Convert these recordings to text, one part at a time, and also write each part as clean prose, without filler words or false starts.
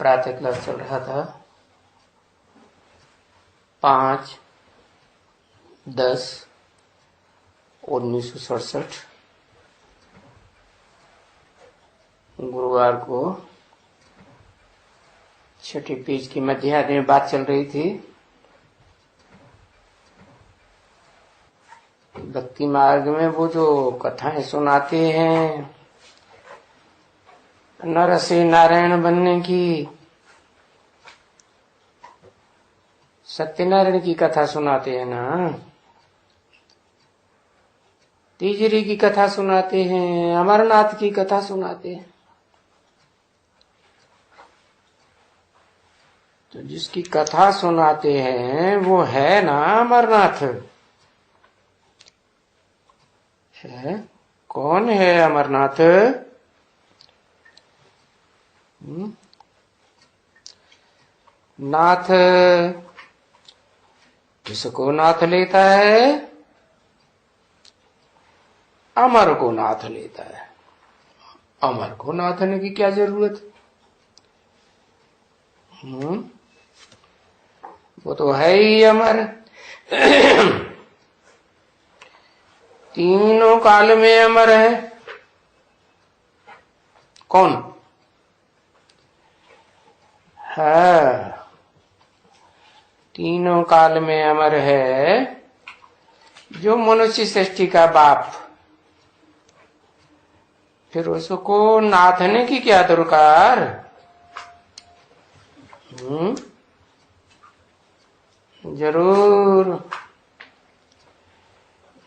प्रातः क्लास चल रहा था 5/10/1967 गुरुवार को छठी पेज की मध्याह्न में बात चल रही थी। भक्ति मार्ग में वो जो कथाएं सुनाते हैं नर से नारायण बनने की, सत्यनारायण की कथा सुनाते हैं ना, तीजरी की कथा सुनाते हैं, अमरनाथ की कथा सुनाते हैं। तो जिसकी कथा सुनाते हैं वो है ना अमरनाथ है। कौन है अमरनाथ? नाथ किसको नाथ लेता है? अमर को नाथ लेता है। अमर को नाथने की क्या जरूरत? वो तो है ही अमर। तीनों काल में अमर है। कौन है? तीनों काल में अमर है जो मनुष्य सृष्टि का बाप। फिर उसको नाथने की क्या दरकार? जरूर।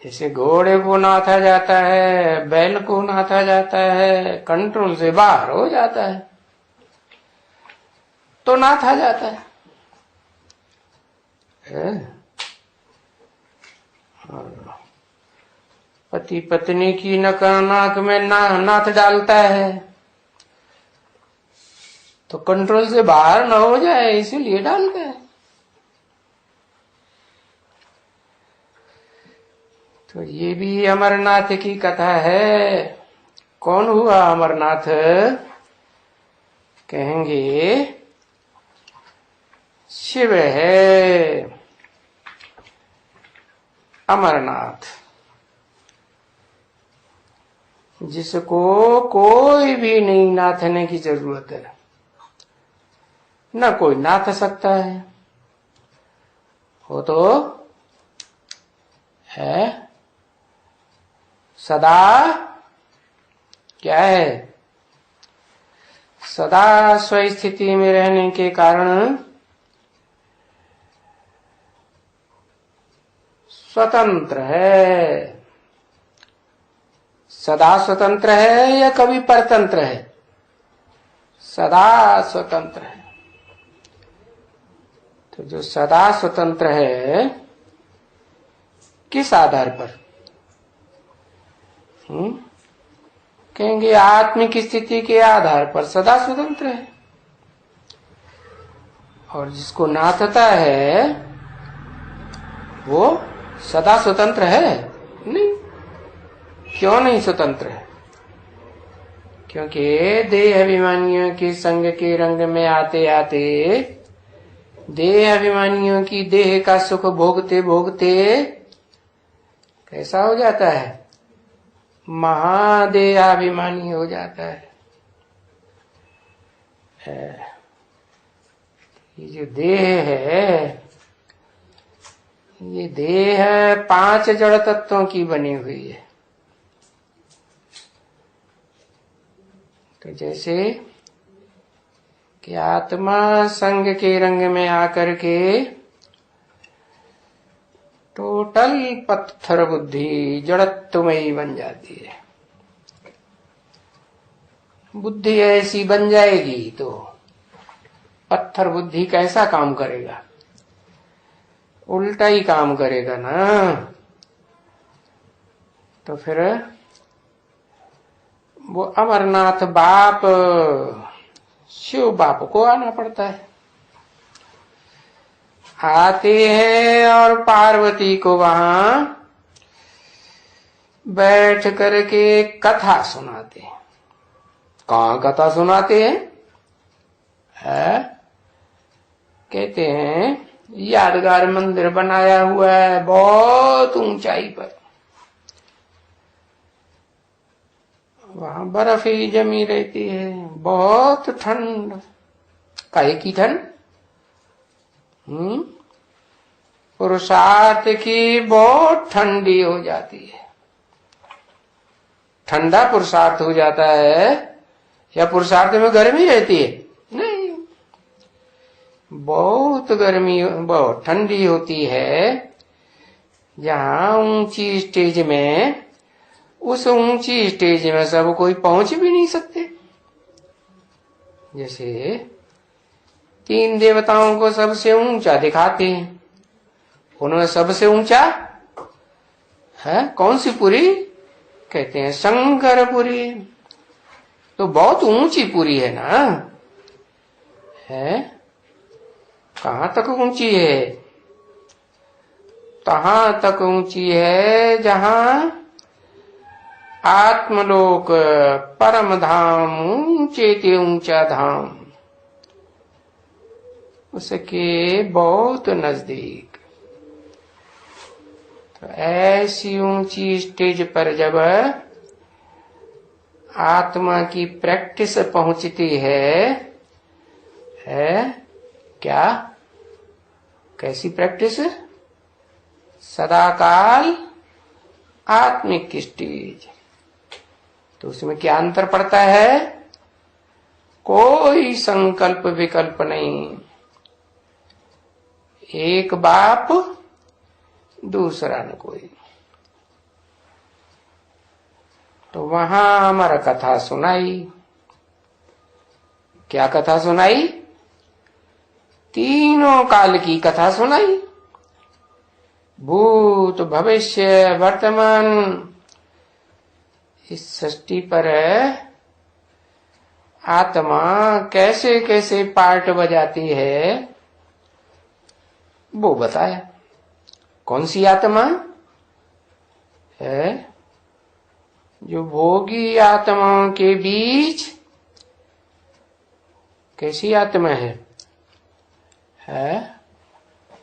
जैसे घोड़े को नाथा जाता है, बैल को नाथा जाता है, कंट्रोल से बाहर हो जाता है तो नाथा जाता है। पति पत्नी की नाक में नाथ डालता है तो कंट्रोल से बाहर न हो जाए इसीलिए डालता है। तो ये भी अमरनाथ की कथा है। कौन हुआ अमरनाथ? कहेंगे शिव है अमरनाथ, जिसको कोई भी नहीं नाथने की जरूरत है, न कोई नाथ सकता है। वो तो है सदा, क्या है? सदा स्वस्थिति में रहने के कारण स्वतंत्र है। सदा स्वतंत्र है या कभी परतंत्र है? सदा स्वतंत्र है। तो जो सदा स्वतंत्र है किस आधार पर? कहेंगे आत्मिक स्थिति के आधार पर सदा स्वतंत्र है। और जिसको नाथता है वो सदा स्वतंत्र है? नहीं। क्यों नहीं स्वतंत्र है? क्योंकि देह अभिमानियों के संग के रंग में आते आते देह अभिमानियों की देह का सुख भोगते भोगते कैसा हो जाता है? महादेहाभिमानी हो जाता है। ये जो देह है, ये देह 5 जड़ तत्वों की बनी हुई है। तो जैसे कि आत्मा संग के रंग में आकर के टोटल पत्थर बुद्धि जड़त्वमयी बन जाती है। बुद्धि ऐसी बन जाएगी तो पत्थर बुद्धि कैसा काम करेगा? उल्टा ही काम करेगा ना। तो फिर वो अमरनाथ बाप शिव बाप को आना पड़ता है। आते हैं और पार्वती को वहां बैठ करके कथा सुनाते हैं। कहाँ कथा सुनाते हैं? है, कहते हैं यादगार मंदिर बनाया हुआ है बहुत ऊंचाई पर, वहां बर्फ ही जमी रहती है, बहुत ठंड, काहे की ठंड? पुरुषार्थ की बहुत ठंडी हो जाती है। ठंडा पुरुषार्थ हो जाता है या पुरुषार्थ में गर्मी रहती है? नहीं, बहुत गर्मी, बहुत ठंडी होती है। जहां ऊंची स्टेज में, उस ऊंची स्टेज में सब कोई पहुंच भी नहीं सकते। जैसे 3 देवताओं को सबसे ऊंचा दिखाते हैं, उन्होंने सबसे ऊंचा है कौन सी पुरी? कहते हैं शंकरपुरी। तो बहुत ऊंची पुरी है ना, है? कहां तक ऊंची है? कहां तक ऊंची है जहां आत्मलोक परम धाम, ऊंचे ते ऊंचा धाम, उसके बहुत नजदीक। तो ऐसी ऊंची स्टेज पर जब आत्मा की प्रैक्टिस पहुंचती है क्या? कैसी प्रैक्टिस? सदाकाल आत्मिक स्टेज। तो उसमें क्या अंतर पड़ता है? कोई संकल्प विकल्प नहीं, एक बाप दूसरा न कोई। तो वहां हमारा कथा सुनाई। क्या कथा सुनाई? तीनों काल की कथा सुनाई, भूत भविष्य वर्तमान। इस सृष्टि पर आत्मा कैसे कैसे पार्ट बजाती है वो बताया। कौन सी आत्मा है? जो भोगी आत्माओं के बीच कैसी आत्मा है?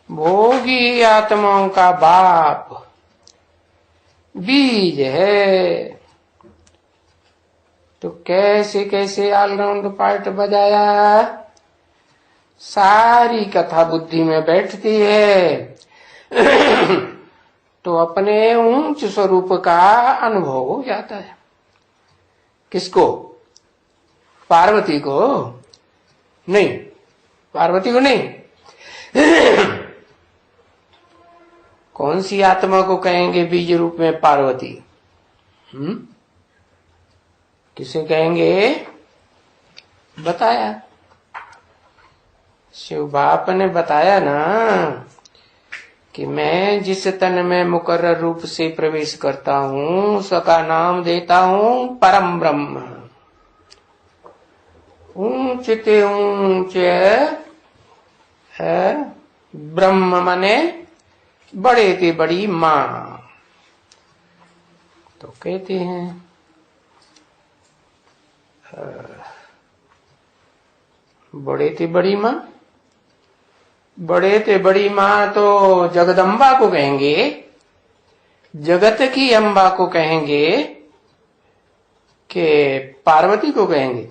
भोगी आत्माओं का बाप बीज है। तो कैसे कैसे ऑलराउंड पार्ट बजाया, सारी कथा बुद्धि में बैठती है। तो अपने ऊंच स्वरूप का अनुभव हो जाता है। किसको? पार्वती को नहीं, पार्वती को नहीं। कौन सी आत्मा को कहेंगे बीज रूप में पार्वती? किसे कहेंगे? बताया, शिव बाप ने बताया ना कि मैं जिस तन में मुकर्रर रूप से प्रवेश करता हूँ उसका नाम देता हूँ परम ब्रह्म। ऊंच ते ऊंच है ब्रह्म माने बड़े ते बड़ी माँ। तो कहते हैं बड़े ते बड़ी माँ, बड़े ते बड़ी माँ तो जगदम्बा को कहेंगे, जगत की अम्बा को कहेंगे कि पार्वती को कहेंगे?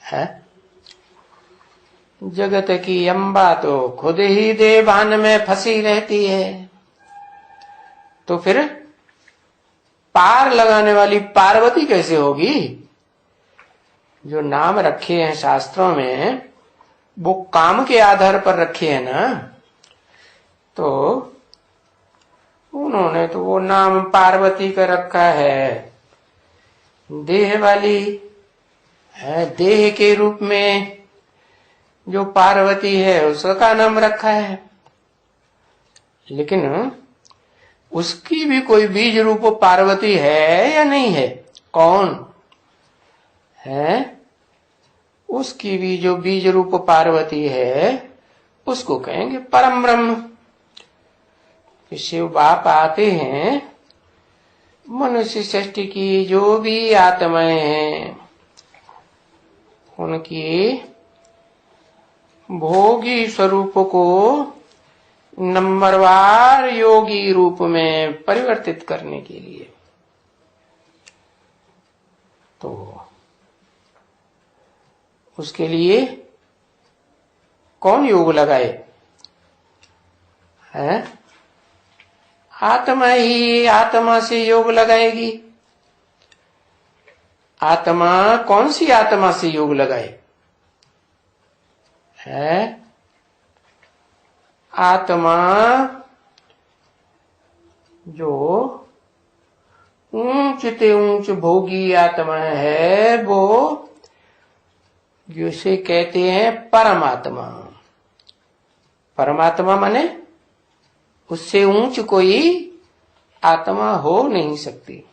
है जगत की अम्बा तो खुद ही देवान में फंसी रहती है। तो फिर पार लगाने वाली पार्वती कैसे होगी? जो नाम रखे हैं शास्त्रों में वो काम के आधार पर रखे हैं ना, तो उन्होंने तो वो नाम पार्वती का रखा है। देह वाली है, देह के रूप में जो पार्वती है उसका नाम रखा है। लेकिन उसकी भी कोई बीज रूप पार्वती है या नहीं है? कौन है? उसकी भी जो बीज रूप पार्वती है उसको कहेंगे परम ब्रह्म। शिव बाप आते हैं, मनुष्य सृष्टि की जो भी आत्माएं हैं उनकी भोगी स्वरूप को नंबरवार योगी रूप में परिवर्तित करने के लिए। तो उसके लिए कौन योग लगाए? है आत्मा ही आत्मा से योग लगाएगी। आत्मा कौन सी आत्मा से योग लगाए? है आत्मा जो ऊंच ते ऊंच भोगी आत्मा है, वो जिसे कहते हैं परमात्मा। परमात्मा माने उससे ऊंच कोई आत्मा हो नहीं सकती।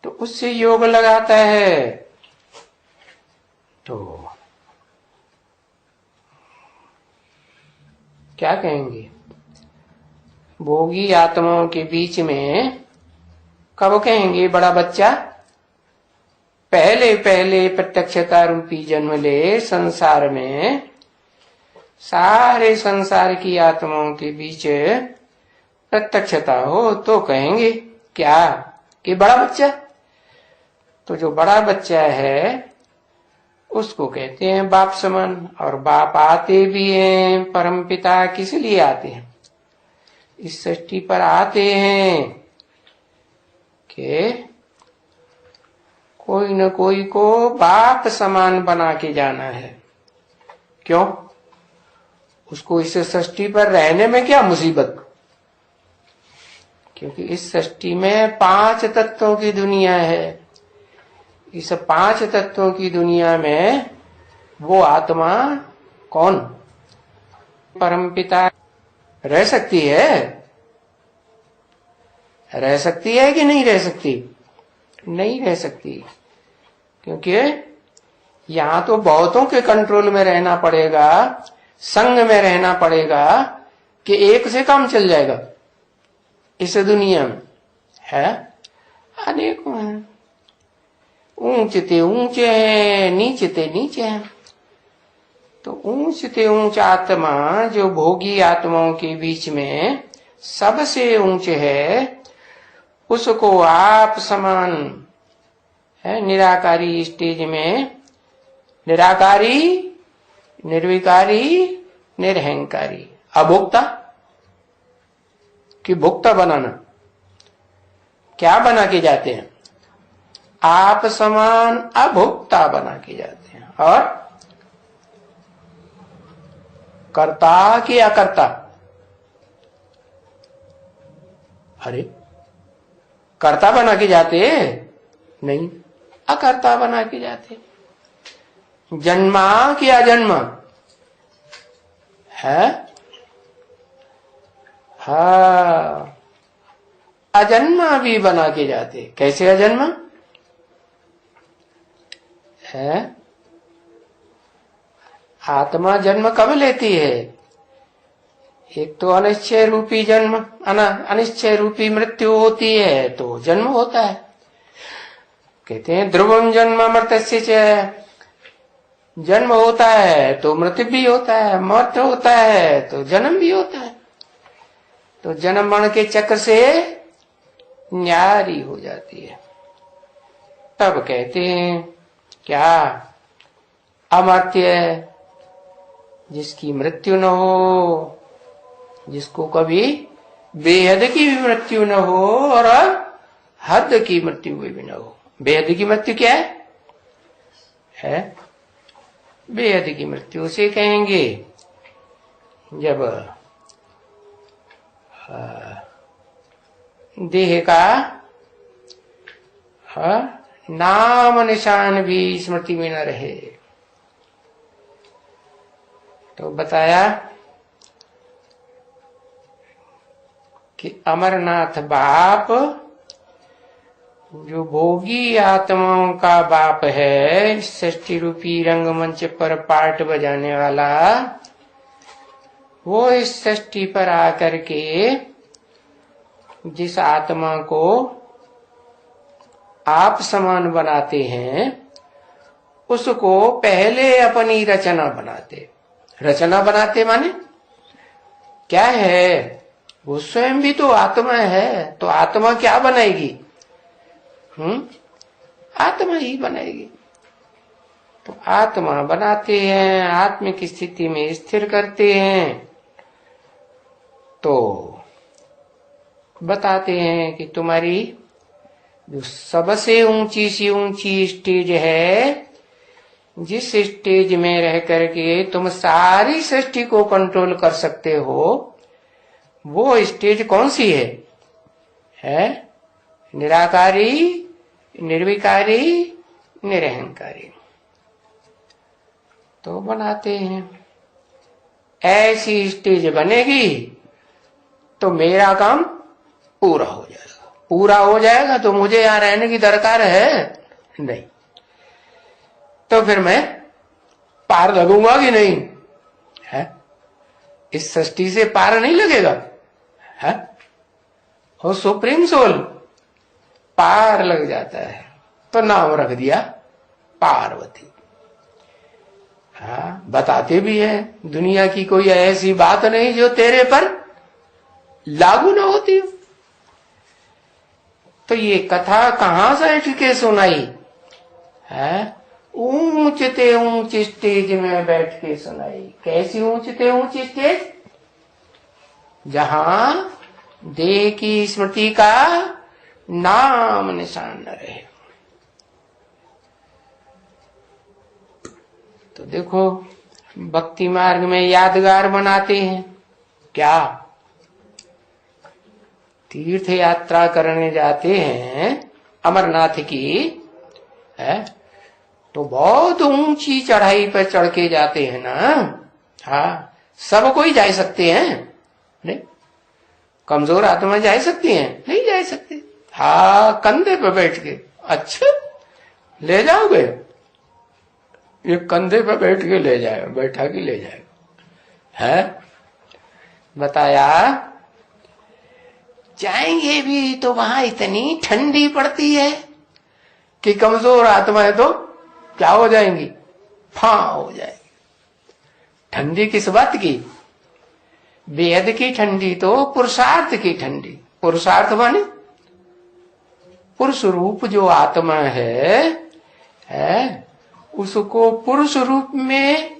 तो उससे योग लगाता है। तो क्या कहेंगे? भोगी आत्माओं के बीच में कब कहेंगे बड़ा बच्चा? पहले पहले प्रत्यक्षता रूपी जन्म ले संसार में, सारे संसार की आत्माओं के बीच प्रत्यक्षता हो तो कहेंगे क्या कि बड़ा बच्चा। तो जो बड़ा बच्चा है उसको कहते हैं बाप समान। और बाप आते भी हैं, परम पिता किस लिए आते हैं? इस सृष्टि पर आते हैं कि कोई न कोई को बाप समान बना के जाना है। क्यों? उसको इस सृष्टि पर रहने में क्या मुसीबत? क्योंकि इस सृष्टि में 5 तत्वों की दुनिया है। इस 5 तत्वों की दुनिया में वो आत्मा कौन? परमपिता रह सकती है? रह सकती है कि नहीं रह सकती? नहीं रह सकती, क्योंकि यहां तो बहुतों के कंट्रोल में रहना पड़ेगा, संग में रहना पड़ेगा कि एक से काम चल जाएगा। इस दुनिया में है अनेकों हैं, ऊंच ते ऊंचे हैं, नीचे ते नीचे हैं। तो ऊंच ते ऊंच आत्मा जो भोगी आत्माओं के बीच में सबसे ऊंचे है, उसको आप समान है निराकारी स्टेज में, निराकारी, निर्विकारी, निरहंकारी, अभोक्ता कि भोक्ता बनाना। क्या बना के जाते हैं? आप समान अभोक्ता बना के जाते हैं। और कर्ता कि अकर्ता? अरे कर्ता बना के जाते नहीं, अकर्ता बना के जाते। जन्मा कि अजन्मा है? हाँ, अजन्मा भी बना के जाते। कैसे अजन्मा है? आत्मा जन्म कब लेती है? एक तो अनिश्चय रूपी जन्म, अनिश्चय रूपी मृत्यु होती है तो जन्म होता है। कहते हैं ध्रुवम जन्म मृत्यस्य च, जन्म होता है तो मृत्यु भी होता है, मृत्यु होता है तो जन्म भी होता है। तो जन्म मरण के चक्र से न्यारी हो जाती है। तब कहते हैं क्या? अमर्त्य, जिसकी मृत्यु न हो, जिसको कभी बेहद की भी मृत्यु न हो और हद की मृत्यु भी न हो। बेहद की मृत्यु क्या है? बेहद की मृत्यु उसे कहेंगे जब देह का नाम निशान भी स्मृति में न रहे। तो बताया कि अमरनाथ बाप जो भोगी आत्माओं का बाप है, सृष्टि रूपी रंगमंच पर पार्ट बजाने वाला, वो इस सृष्टि पर आकर के जिस आत्मा को आप समान बनाते हैं, उसको पहले अपनी रचना बनाते। रचना बनाते माने क्या है, वो स्वयं भी तो आत्मा है, तो आत्मा क्या बनाएगी? आत्मा ही बनाएगी। तो आत्मा बनाते हैं, आत्मिक स्थिति में स्थिर करते हैं, तो बताते हैं कि तुम्हारी जो सबसे ऊंची सी ऊंची स्टेज है, जिस स्टेज में रह करके तुम सारी सृष्टि को कंट्रोल कर सकते हो, वो स्टेज कौन सी है? निराकारी, निर्विकारी, निरहंकारी। तो बनाते हैं ऐसी स्टेज बनेगी तो मेरा काम पूरा हो जाएगा। पूरा हो जाएगा तो मुझे यहां रहने की दरकार है नहीं, तो फिर मैं पार लगूंगा कि नहीं है? इस सृष्टि से पार नहीं लगेगा है? और सुप्रीम सोल पार लग जाता है, तो नाम रख दिया पार्वती। हाँ, बताते भी है दुनिया की कोई ऐसी बात नहीं जो तेरे पर लागू न होती हो। तो ये कथा कहां से उठ के सुनाई है? ऊंचते ऊंच स्टेज में बैठ के सुनाई। कैसी ऊंचते ऊंच स्टेज? जहां देह की स्मृति का नाम निशान न रहे। तो देखो, भक्ति मार्ग में यादगार बनाते हैं क्या? तीर्थ यात्रा करने जाते हैं अमरनाथ की है, तो बहुत ऊंची चढ़ाई पर चढ़ के जाते हैं ना। हाँ, सब कोई जा सकते हैं नहीं? कमजोर आत्मा जा सकती हैं? नहीं जा सकते। हाँ, कंधे पे बैठ के। अच्छा, ले जाओगे? ये कंधे पे बैठ के ले जाए, बैठा के ले जाएगा है? बताया जाएंगे भी तो वहां इतनी ठंडी पड़ती है कि कमजोर आत्माएं तो क्या हो जाएंगी? फां हो जाएंगी। ठंडी किस बात की? वेद की ठंडी तो पुरुषार्थ की ठंडी। पुरुषार्थ माने पुरुष रूप जो आत्मा है उसको पुरुष रूप में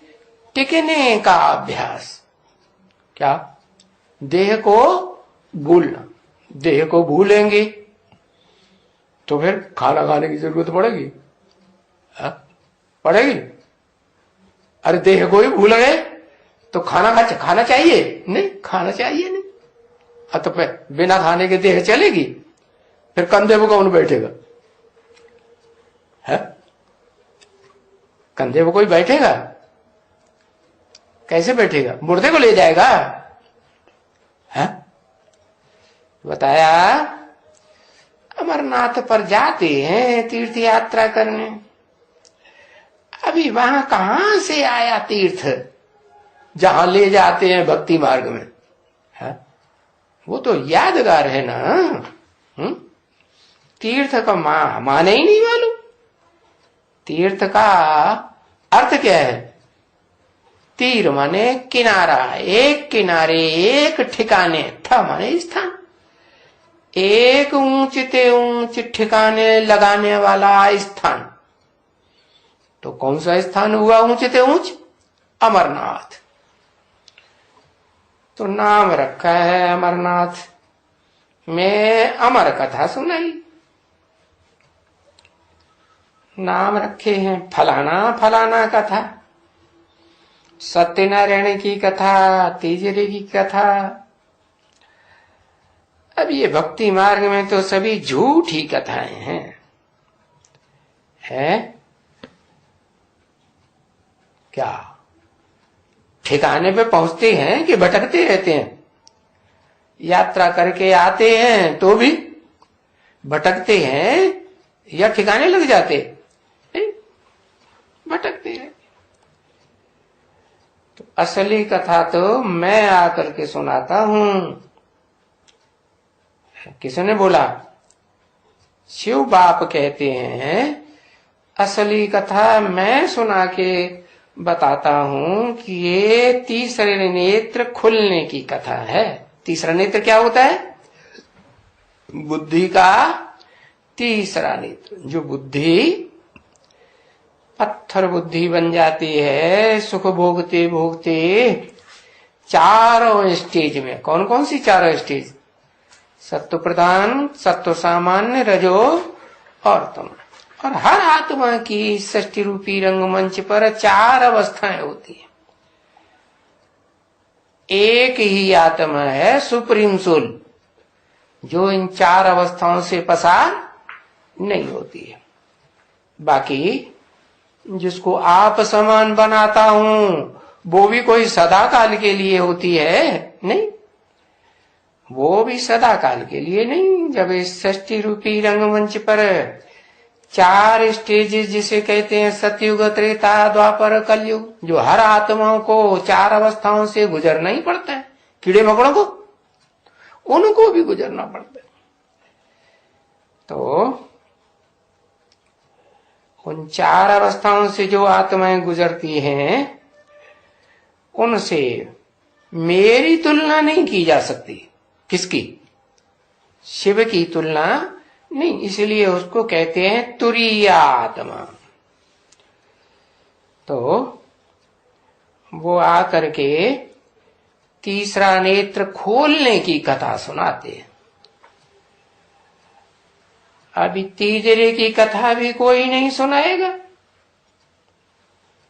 टिकने का अभ्यास। क्या? देह को भूलना। देह को भूलेंगे तो फिर खाना खाने की जरूरत पड़ेगी? पड़ेगी? अरे देह को ही भूल गए तो खाना चाहिए नहीं? खाना चाहिए नहीं। तो बिना खाने के देह चलेगी? फिर कंधे पे कौन बैठेगा है? कंधे पे कोई बैठेगा? कैसे बैठेगा? मुर्दे को ले जाएगा है? बताया अमरनाथ पर जाते हैं तीर्थ यात्रा करने। अभी वहां कहां से आया तीर्थ जहां ले जाते हैं भक्ति मार्ग में है? वो तो यादगार है ना। तीर्थ का माने ही नहीं मालूम। तीर्थ का अर्थ क्या है? तीर माने किनारा, एक किनारे, एक ठिकाने, था माने स्थान, एक ऊंचते ऊंच ठिकाने लगाने वाला स्थान। तो कौन सा स्थान हुआ ऊंचते ऊंच? अमरनाथ। तो नाम रखा है अमरनाथ में, अमर कथा सुनाई। नाम रखे हैं फलाना फलाना कथा, सत्यनारायण की कथा, तीजरे की कथा। अब ये भक्ति मार्ग में तो सभी झूठी कथाएं हैं क्या? ठिकाने पे पहुंचते हैं कि भटकते रहते हैं? यात्रा करके आते हैं तो भी भटकते हैं या ठिकाने लग जाते? भटकते हैं। तो असली कथा तो मैं आकर के सुनाता हूं। किसने बोला? शिव बाप कहते हैं असली कथा मैं सुना के बताता हूं कि ये तीसरे नेत्र खुलने की कथा है। तीसरा नेत्र क्या होता है? बुद्धि का तीसरा नेत्र। जो बुद्धि पत्थर बुद्धि बन जाती है सुख भोगते भोगते चारों स्टेज में। कौन कौन सी चारों स्टेज? सत्व प्रधान, सत्व सामान्य, रजो और तम। और हर आत्मा की षष्टि रूपी रंगमंच पर चार अवस्थाएं होती है। एक ही आत्मा है सुप्रीम सोल, जो इन चार अवस्थाओं से पसार नहीं होती है। बाकी जिसको आप समान बनाता हूं वो भी कोई सदा काल के लिए होती है? नहीं, वो भी सदा काल के लिए नहीं। जब इस षष्टि रूपी रंगमंच पर चार स्टेजेस जिसे कहते हैं सतयुग, त्रेता, द्वापर, कलयुग, जो हर आत्माओं को चार अवस्थाओं से गुजरना ही पड़ता है। कीड़े मकोड़ों को, उनको भी गुजरना पड़ता है। तो उन चार अवस्थाओं से जो आत्माएं गुजरती हैं उनसे मेरी तुलना नहीं की जा सकती। किसकी? शिव की तुलना नहीं। इसलिए उसको कहते हैं तुरीय आत्मा। तो वो आकर के तीसरा नेत्र खोलने की कथा सुनाते हैं। अभी तीसरे की कथा भी कोई नहीं सुनाएगा।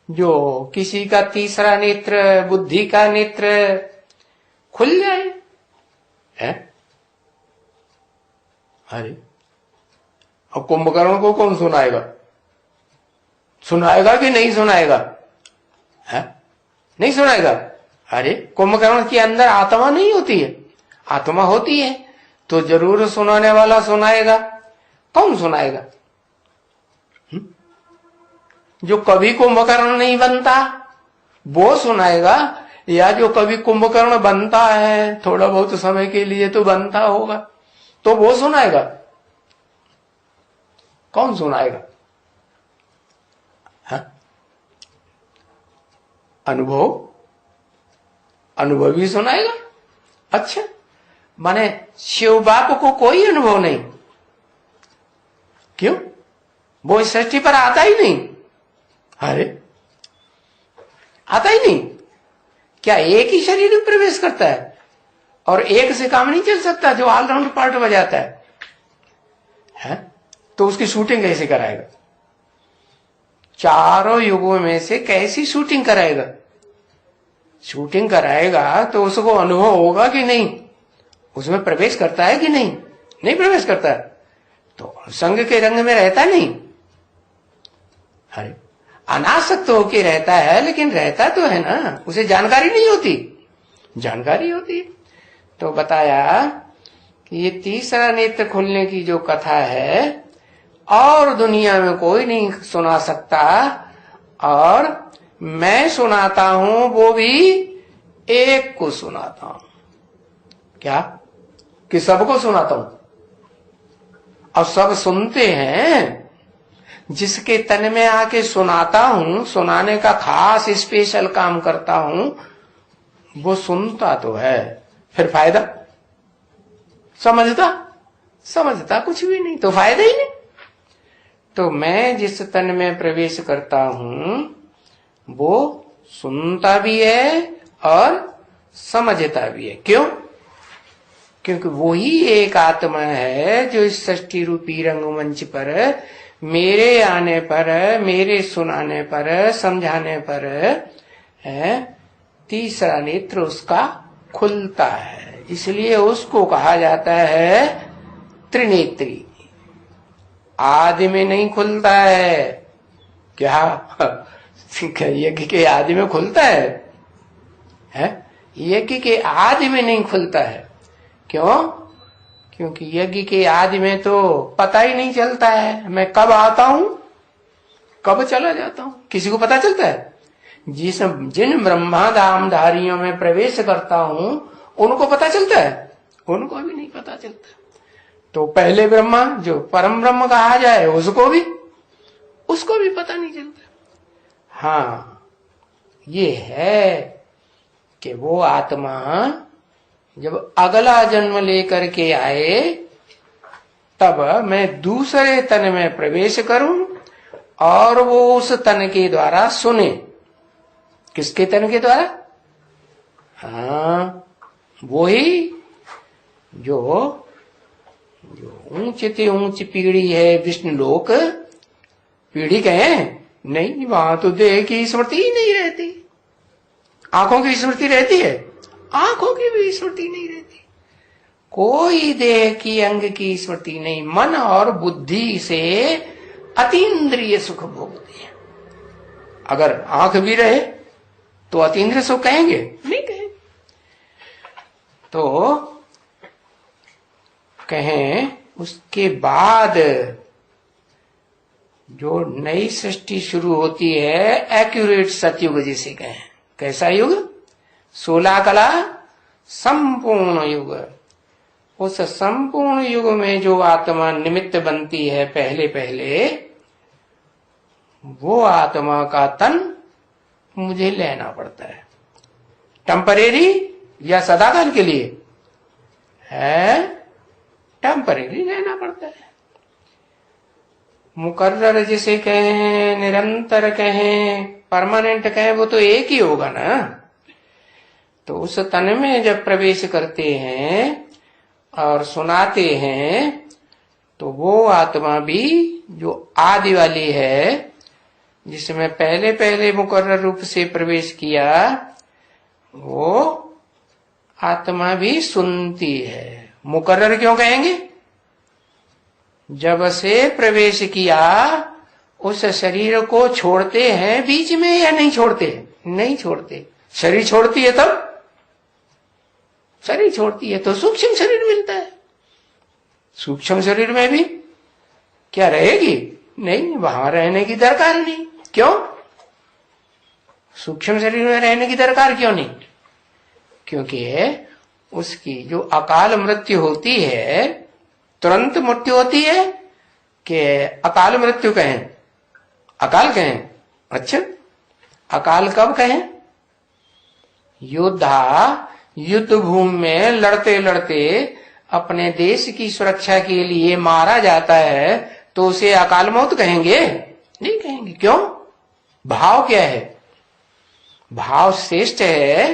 जो किसी का तीसरा नेत्र, बुद्धि का नेत्र खुल जाए है? अरे अब कुंभकर्ण को कौन सुनाएगा? सुनाएगा कि नहीं सुनाएगा? है? नहीं सुनाएगा। अरे कुंभकर्ण के अंदर आत्मा नहीं होती है? आत्मा होती है तो जरूर सुनाने वाला सुनाएगा। कौन सुनाएगा? जो कभी कुंभकर्ण नहीं बनता वो सुनाएगा, या जो कभी कुंभकर्ण बनता है थोड़ा बहुत समय के लिए तो बनता होगा तो वो सुनाएगा? कौन सुनाएगा? अनुभवी सुनाएगा। अच्छा, माने शिव बाप को कोई अनुभव नहीं? क्यों? वो इस सृष्टि पर आता ही नहीं। अरे आता ही नहीं? क्या एक ही शरीर में प्रवेश करता है और एक से काम नहीं चल सकता? जो ऑलराउंड पार्ट बजाता है तो उसकी शूटिंग कैसे कराएगा? चारों युगों में से कैसी शूटिंग कराएगा? शूटिंग कराएगा तो उसको अनुभव होगा कि नहीं? उसमें प्रवेश करता है कि नहीं? नहीं प्रवेश करता है तो संग के रंग में रहता नहीं। अरे अनासक्त होके रहता है, लेकिन रहता तो है ना, उसे जानकारी नहीं होती। जानकारी होती। तो बताया कि ये तीसरा नेत्र खुलने की जो कथा है और दुनिया में कोई नहीं सुना सकता, और मैं सुनाता हूं वो भी एक को सुनाता हूं। क्या? कि सबको सुनाता हूं और सब सुनते हैं। जिसके तन में आके सुनाता हूं, सुनाने का खास स्पेशल काम करता हूं, वो सुनता तो है, फिर फायदा? समझता कुछ भी नहीं, तो फायदा ही नहीं। तो मैं जिस तन में प्रवेश करता हूं वो सुनता भी है और समझता भी है। क्यों? क्योंकि वही एक आत्मा है जो इस सृष्टि रूपी रंगमंच पर मेरे आने पर, मेरे सुनाने पर, समझाने पर तीसरा नेत्र उसका खुलता है। इसलिए उसको कहा जाता है त्रिनेत्री। आदि में नहीं खुलता है। क्या यज्ञ के आदि में खुलता है? यज्ञ के आदि में नहीं खुलता है। क्यों? क्योंकि यज्ञ के आदि में तो पता ही नहीं चलता है मैं कब आता हूं कब चला जाता हूं। किसी को पता चलता है? जिन ब्रह्माधामधारियों में प्रवेश करता हूं उनको पता चलता है? उनको भी नहीं पता चलता। तो पहले ब्रह्मा जो परम ब्रह्म कहा जाए उसको भी पता नहीं चलता। हाँ, ये है कि वो आत्मा जब अगला जन्म लेकर के आए तब मैं दूसरे तन में प्रवेश करूं और वो उस तन के द्वारा सुने। किसके तन के द्वारा? हाँ, वही जो ऊंच से ऊंच पीढ़ी है विष्णुलोक। पीढ़ी कहें नहीं, वहां तो देह की स्मृति ही नहीं रहती। आंखों की स्मृति रहती है, आंखों की भी स्मृति नहीं रहती। कोई देह की अंग की स्मृति नहीं। मन और बुद्धि से अतीन्द्रिय सुख भोगते हैं। अगर आंख भी रहे तो अतीन्द्रिय सुख कहेंगे? नहीं कहेंगे। तो कहें उसके बाद जो नई सृष्टि शुरू होती है, एक्यूरेट सतयुग जिसे कहें। कैसा युग? 16 कला संपूर्ण युग। उस संपूर्ण युग में जो आत्मा निमित्त बनती है पहले पहले, वो आत्मा का तन मुझे लेना पड़ता है। टेम्परेरी या सदाकाल के लिए है, टेम्परेरी लेना पड़ता है। मुकर्रर जिसे कहें, निरंतर कहें, परमानेंट कहें, वो तो एक ही होगा ना। तो उस तन में जब प्रवेश करते हैं और सुनाते हैं तो वो आत्मा भी जो आदि वाली है, जिसमें पहले पहले मुकर्रर रूप से प्रवेश किया, वो आत्मा भी सुनती है। मुकर्रर क्यों कहेंगे? जब से प्रवेश किया उस शरीर को छोड़ते हैं बीच में या नहीं छोड़ते? नहीं छोड़ते। शरीर छोड़ती है तब, शरीर छोड़ती है तो सूक्ष्म शरीर मिलता है। सूक्ष्म शरीर में भी क्या रहेगी? नहीं, वहां रहने की दरकार नहीं। क्यों? सूक्ष्म शरीर में रहने की दरकार क्यों नहीं? क्योंकि उसकी जो अकाल मृत्यु होती है, तुरंत मृत्यु होती है कि अकाल मृत्यु कहें, अकाल कहें? अच्छा, अकाल कब कहें? योद्धा युद्ध भूमि में लड़ते लड़ते अपने देश की सुरक्षा के लिए मारा जाता है तो उसे अकाल मौत कहेंगे? नहीं कहेंगे। क्यों? भाव क्या है? भाव श्रेष्ठ है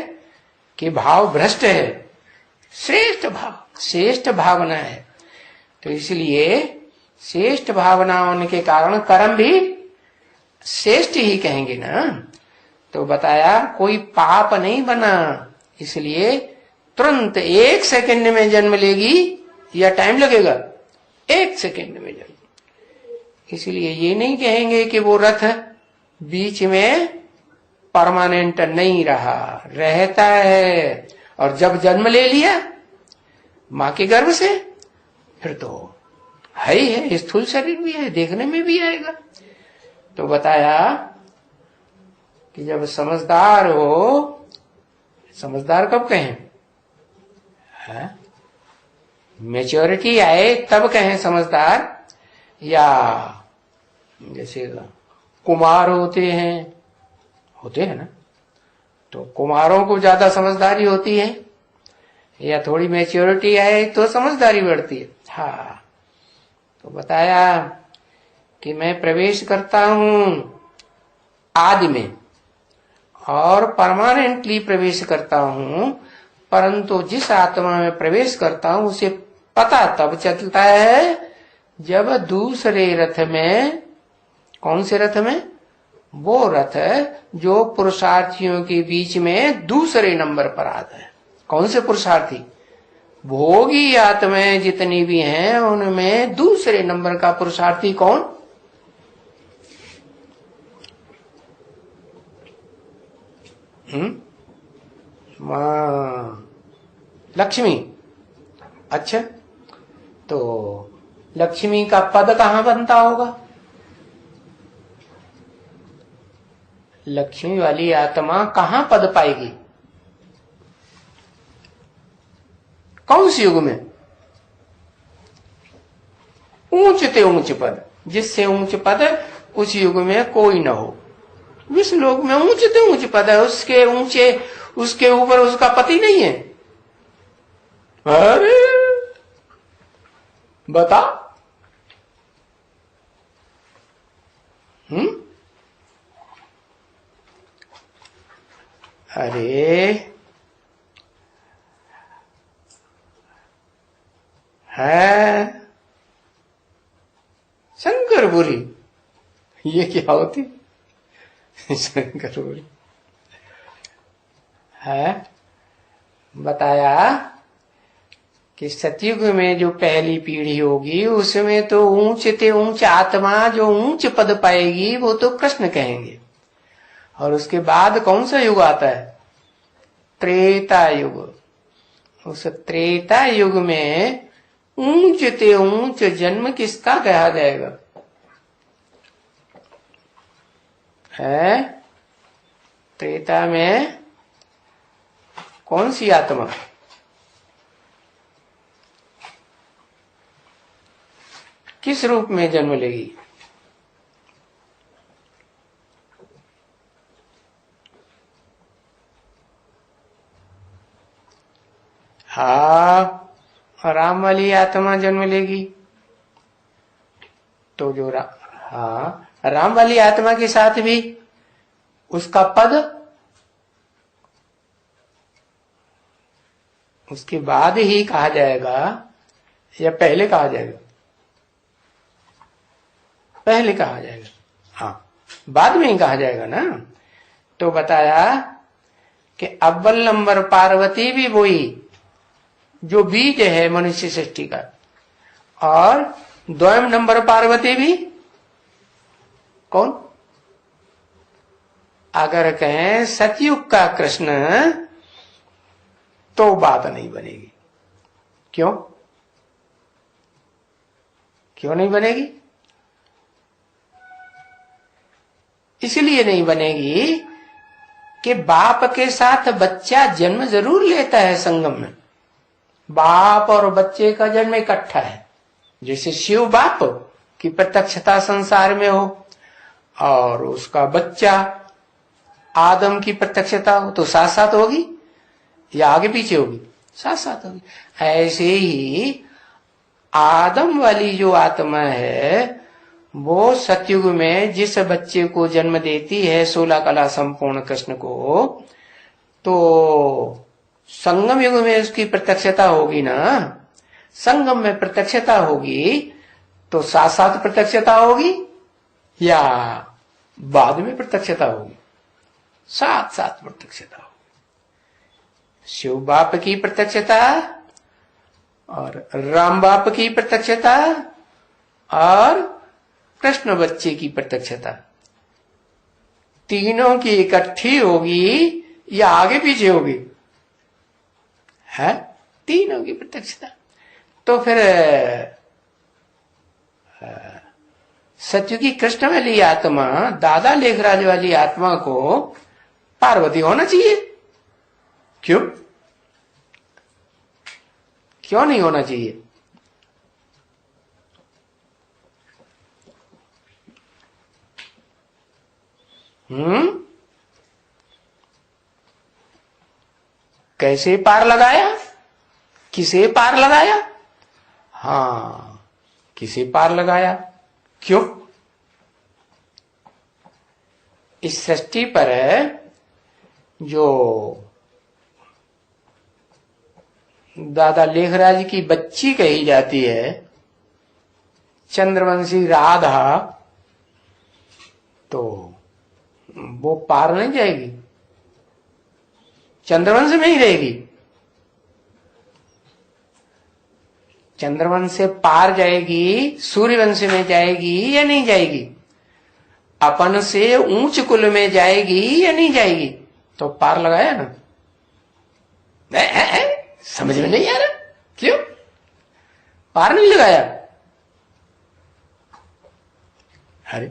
कि भाव भ्रष्ट है? श्रेष्ठ भाव, श्रेष्ठ भावना है। तो इसलिए श्रेष्ठ भावना होने के कारण कर्म भी श्रेष्ठ ही कहेंगे ना। तो बताया कोई पाप नहीं बना, इसलिए तुरंत 1 सेकंड में जन्म लेगी या टाइम लगेगा? 1 सेकंड में जन्म। इसलिए ये नहीं कहेंगे कि वो रथ बीच में परमानेंट नहीं रहा, रहता है। और जब जन्म ले लिया मां के गर्भ से, फिर तो है ही है, स्थूल शरीर भी है, देखने में भी आएगा। तो बताया कि जब समझदार हो, समझदार कब कहें? मैच्योरिटी आए तब कहें समझदार, या जैसे कुमार होते हैं ना, तो कुमारों को ज्यादा समझदारी होती है, या थोड़ी मैच्योरिटी आए तो समझदारी बढ़ती है। हाँ, तो बताया कि मैं प्रवेश करता हूं आदि में और परमानेंटली प्रवेश करता हूं, परंतु जिस आत्मा में प्रवेश करता हूं उसे पता तब चलता है जब दूसरे रथ में, कौन से रथ में? वो रथ जो पुरुषार्थियों के बीच में दूसरे नंबर पर आता है। कौन से पुरुषार्थी? भोगी आत्माएं जितनी भी हैं उनमें दूसरे नंबर का पुरुषार्थी कौन? लक्ष्मी। अच्छा, तो लक्ष्मी का पद कहां बनता होगा? लक्ष्मी वाली आत्मा कहां पद पाएगी? कौन सी युग में? ऊंच ते ऊंच पद, जिससे ऊंच पद उस युग में कोई न हो। विष्णुलोक में ऊंचे ऊंचे पद है, उसके ऊंचे, उसके ऊपर उसका पति नहीं है। अरे बता, अरे है शंकरपुरी, ये क्या होती? शंकरपुरी है। बताया कि सतयुग में जो पहली पीढ़ी होगी उसमें तो ऊंचते ऊंच आत्मा जो ऊंच पद पाएगी वो तो कृष्ण कहेंगे। और उसके बाद कौन सा युग आता है? त्रेता युग। उस त्रेता युग में ऊंचते ऊंच जन्म किसका कहा जाएगा? है त्रेता में कौन सी आत्मा? किस रूप में जन्म लेगी? हाँ, राम वाली आत्मा जन्म लेगी। तो जो राम वाली आत्मा के साथ भी उसका पद उसके बाद ही कहा जाएगा या पहले कहा जाएगा? पहले कहा जाएगा। हाँ, बाद में ही कहा जाएगा ना। तो बताया कि अव्वल नंबर पार्वती भी वही जो बीज है मनुष्य सृष्टि का, और द्वयम नंबर पार्वती भी कौन? अगर कहें सतयुग का कृष्ण तो बात नहीं बनेगी। क्यों? क्यों नहीं बनेगी? इसलिए नहीं बनेगी कि बाप के साथ बच्चा जन्म जरूर लेता है संगम में। बाप और बच्चे का जन्म इकट्ठा है। जैसे शिव बाप की प्रत्यक्षता संसार में हो और उसका बच्चा आदम की प्रत्यक्षता हो तो साथ साथ होगी या आगे पीछे होगी? साथ साथ होगी। ऐसे ही आदम वाली जो आत्मा है वो सतयुग में जिस बच्चे को जन्म देती है 16 कला संपूर्ण कृष्ण को, तो संगम युग में उसकी प्रत्यक्षता होगी ना। संगम में प्रत्यक्षता होगी तो साथ साथ प्रत्यक्षता होगी या बाद में प्रत्यक्षता होगी? साथ साथ प्रत्यक्षता होगी। शिव बाप की प्रत्यक्षता और राम बाप की प्रत्यक्षता और कृष्ण बच्चे की प्रत्यक्षता, तीनों की इकट्ठी होगी या आगे पीछे होगी? है तीनों की प्रत्यक्षता। तो फिर सत्युगी कृष्ण वाली आत्मा, दादा लेखराज वाली आत्मा को पार्वती होना चाहिए। क्यों? क्यों नहीं होना चाहिए? कैसे पार लगाया? किसे पार लगाया? हाँ, किसे पार लगाया? क्यों? इस सृष्टि पर जो दादा लेखराज की बच्ची कही जाती है, चंद्रवंशी राधा, तो वो पार नहीं जाएगी, चंद्रवंश में ही रहेगी। चंद्रवंश से पार जाएगी, सूर्यवंश में जाएगी या नहीं जाएगी? अपन से ऊंच कुल में जाएगी या नहीं जाएगी? तो पार लगाया ना। समझ में नहीं आ रहा? क्यों पार नहीं लगाया? अरे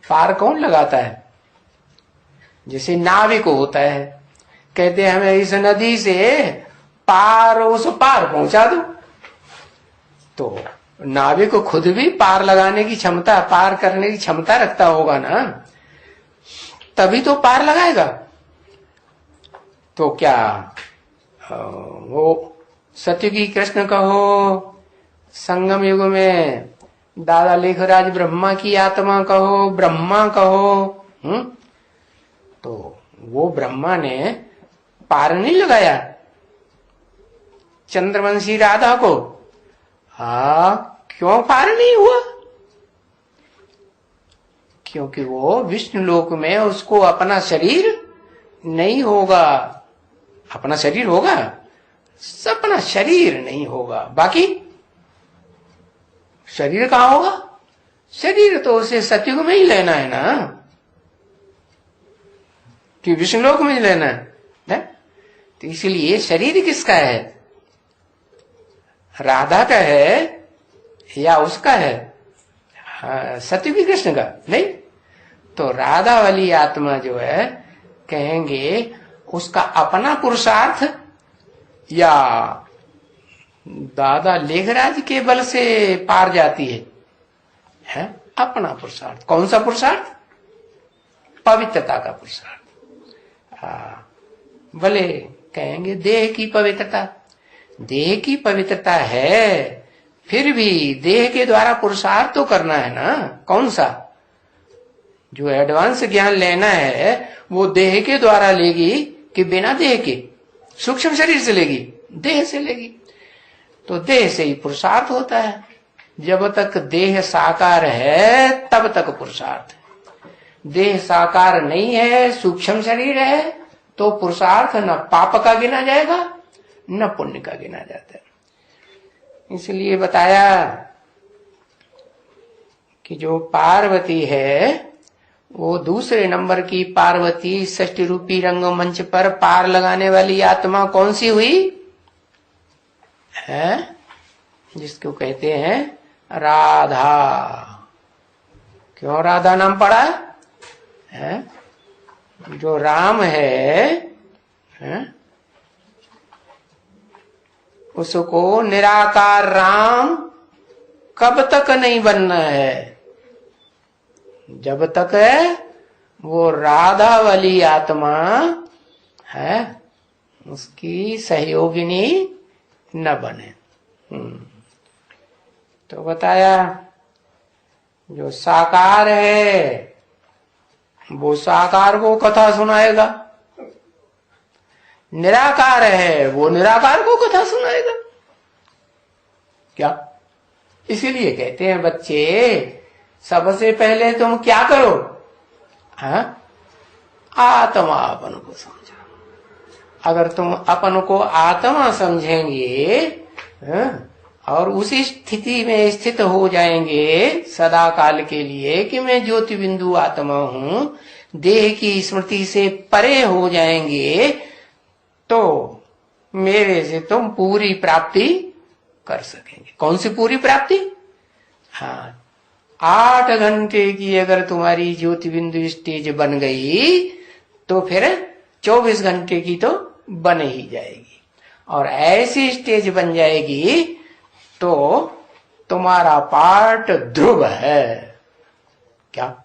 पार कौन लगाता है? जैसे नाविक होता है, कहते हैं हमें इस नदी से पार उस पार पहुंचा दो, तो नाविक को खुद भी पार लगाने की क्षमता, पार करने की क्षमता रखता होगा ना। तभी तो पार लगाएगा। तो क्या वो सत्ययुगी कृष्ण कहो, संगम युग में दादा लेखराज ब्रह्मा की आत्मा कहो, ब्रह्मा कहो, तो वो ब्रह्मा ने पार नहीं लगाया चंद्रवंशी राधा को। क्यों पार नहीं हुआ? क्योंकि वो विष्णु लोक में उसको अपना शरीर नहीं होगा। अपना शरीर होगा, अपना शरीर नहीं होगा। बाकी शरीर कहां होगा? शरीर तो उसे सतयुग में ही लेना है ना, कि विष्णु लोक में ही लेना है? तो इसलिए शरीर किसका है? राधा का है या उसका है? सत्ययुगी कृष्ण का नहीं। तो राधा वाली आत्मा जो है, कहेंगे उसका अपना पुरुषार्थ या दादा लेखराज के बल से पार जाती है? अपना पुरुषार्थ। कौन सा पुरुषार्थ? पवित्रता का पुरुषार्थ। भले कहेंगे देह की पवित्रता, देह की पवित्रता है, फिर भी देह के द्वारा पुरुषार्थ तो करना है ना। कौन सा? जो एडवांस ज्ञान लेना है वो देह के द्वारा लेगी कि बिना देह के? सूक्ष्म शरीर से लेगी, देह से लेगी। तो देह से ही पुरुषार्थ होता है। जब तक देह साकार है तब तक पुरुषार्थ है। देह साकार नहीं है, सूक्ष्म शरीर है, तो पुरुषार्थ न पाप का गिना जाएगा न पुण्य का गिना जाता है। इसलिए बताया कि जो पार्वती है वो दूसरे नंबर की पार्वती, षष्ठी रूपी रंगमंच पर पार लगाने वाली आत्मा कौन सी हुई है? जिसको कहते हैं राधा। क्यों राधा नाम पड़ा है? जो राम है, उसको निराकार राम कब तक नहीं बनना है? जब तक वो राधा वाली आत्मा है उसकी सहयोगिनी न बने। तो बताया जो साकार है वो साकार को कथा सुनाएगा, निराकार है वो निराकार को कथा सुनाएगा। क्या? इसीलिए कहते हैं बच्चे सबसे पहले तुम क्या करो? आत्मा अपन को समझो। अगर तुम अपन को आत्मा समझेंगे और उसी स्थिति में स्थित हो जाएंगे सदा काल के लिए कि मैं ज्योति बिंदु आत्मा हूं, देह की स्मृति से परे हो जाएंगे, तो मेरे से तुम पूरी प्राप्ति कर सकेंगे। कौन सी पूरी प्राप्ति? 8 घंटे की अगर तुम्हारी ज्योति बिंदु स्टेज बन गई तो फिर 24 घंटे की तो बन ही जाएगी। और ऐसी स्टेज बन जाएगी तो तुम्हारा पार्ट ध्रुव है। क्या?